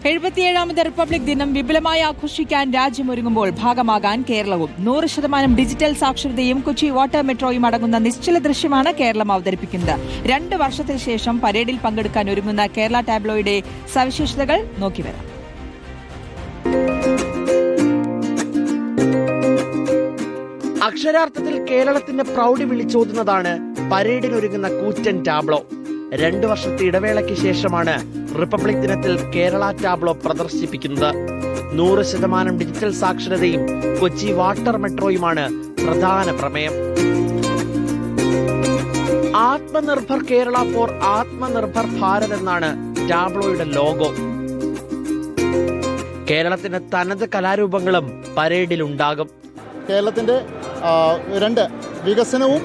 77ാമത് republic ദിനം വിപുലമായി ആഘോഷിക്കാൻ രാജ്യമൊരുങ്ങുമ്പോൾ ഭാഗമാകാൻ കേരളവും 100% ഡിജിറ്റൽ സാക്ഷരതയും കൊച്ചി വാട്ടർ മെട്രോയും അടങ്ങുന്ന നിശ്ചല ദൃശ്യമാണ് കേരളം അവതരിപ്പിക്കുന്നത്. 2 വർഷത്തിന് ശേഷം പരേഡിൽ പങ്കെടുക്കാൻ ഒരുങ്ങുന്ന കേരള ടാബ്ലോയുടെ സവിശേഷതകൾ നോക്കിവരാം. അക്ഷരാർത്ഥത്തിൽ കേരളത്തിന്റെ പ്രൗഢി വിളിച്ചോതുന്നതാണ് പരേഡിനൊരുങ്ങുന്ന കൂറ്റൻ ടാബ്ലോ. 2 വർഷത്തെ ഇടവേളയ്ക്ക് ശേഷമാണ് റിപ്പബ്ലിക് ദിനത്തിൽ കേരള ടാബ്ലോ പ്രദർശിപ്പിക്കുന്നത്. 100% ഡിജിറ്റൽ സാക്ഷരതയും കൊച്ചി വാട്ടർ മെട്രോയുമാണ് പ്രധാന പ്രമേയം. ആത്മനിർഭർ കേരള ഫോർ ആത്മനിർഭർ ഭാരത് എന്നാണ് ടാബ്ലോയുടെ ലോഗോ. കേരളത്തിന്റെ തനത് കലാരൂപങ്ങളും പരേഡിലുണ്ടാകും. കേരളത്തിന്റെ 2 വികസനവും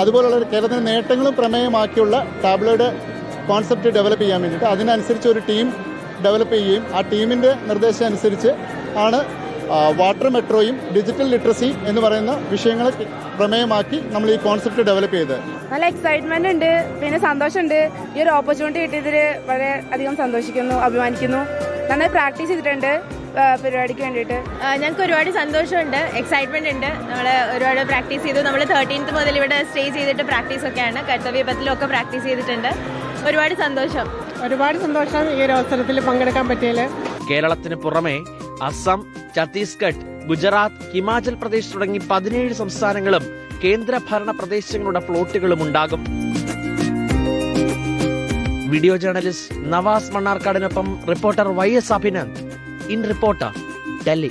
അതുപോലുള്ള കേരളത്തിന്റെ നേട്ടങ്ങളും പ്രമേയമാക്കിയുള്ള ടാബ്ലോയുടെ കോൺസെപ്റ്റ് ഡെവലപ്പ് ചെയ്യാൻ വേണ്ടിയിട്ട് അതിനനുസരിച്ച് ഒരു ടീം ഡെവലപ്പ് ചെയ്യുകയും ആ ടീമിൻ്റെ നിർദ്ദേശം അനുസരിച്ച് ആണ് വാട്ടർ മെട്രോയും ഡിജിറ്റൽ ലിറ്ററസി എന്ന് പറയുന്ന വിഷയങ്ങളെ പ്രമേയമാക്കി നമ്മൾ ഈ കോൺസെപ്റ്റ് ഡെവലപ്പ് ചെയ്തത്. നല്ല എക്സൈറ്റ്മെന്റ് ഉണ്ട്, പിന്നെ സന്തോഷമുണ്ട്. ഈ ഒരു ഓപ്പർച്യൂണിറ്റി കിട്ടിയതിൽ വളരെ അധികം സന്തോഷിക്കുന്നു, അഭിമാനിക്കുന്നു. നന്നായി പ്രാക്ടീസ് ചെയ്തിട്ടുണ്ട് പരിപാടിക്ക് വേണ്ടിയിട്ട്. ഞങ്ങൾക്ക് ഒരുപാട് സന്തോഷമുണ്ട്, എക്സൈറ്റ്മെന്റ് ഉണ്ട്. നമ്മൾ ഒരുപാട് പ്രാക്ടീസ് ചെയ്തു. നമ്മൾ 13th മുതൽ ഇവിടെ സ്റ്റേ ചെയ്തിട്ട് പ്രാക്ടീസ് ഒക്കെയാണ്. കർത്തവ്യപഥത്തിലൊക്കെ പ്രാക്ടീസ് ചെയ്തിട്ടുണ്ട്. ഒരുപാട് സന്തോഷം ഈ ഒരു അവസരത്തിൽ പങ്കെടുക്കാൻ പറ്റിയതിൽ. കേരളത്തിന് പുറമെ അസം, ഛത്തീസ്ഗഡ്, ഗുജറാത്ത്, ഹിമാചൽ പ്രദേശ് തുടങ്ങി 17 സംസ്ഥാനങ്ങളും കേന്ദ്രഭരണ പ്രദേശങ്ങളുടെ ഫ്ലോട്ടുകളും ഉണ്ടാകും. വീഡിയോ ജേർണലിസ്റ്റ് നവാസ് മണ്ണാർക്കാടിനൊപ്പം reporter YS Abhinand. In reporter, Delhi.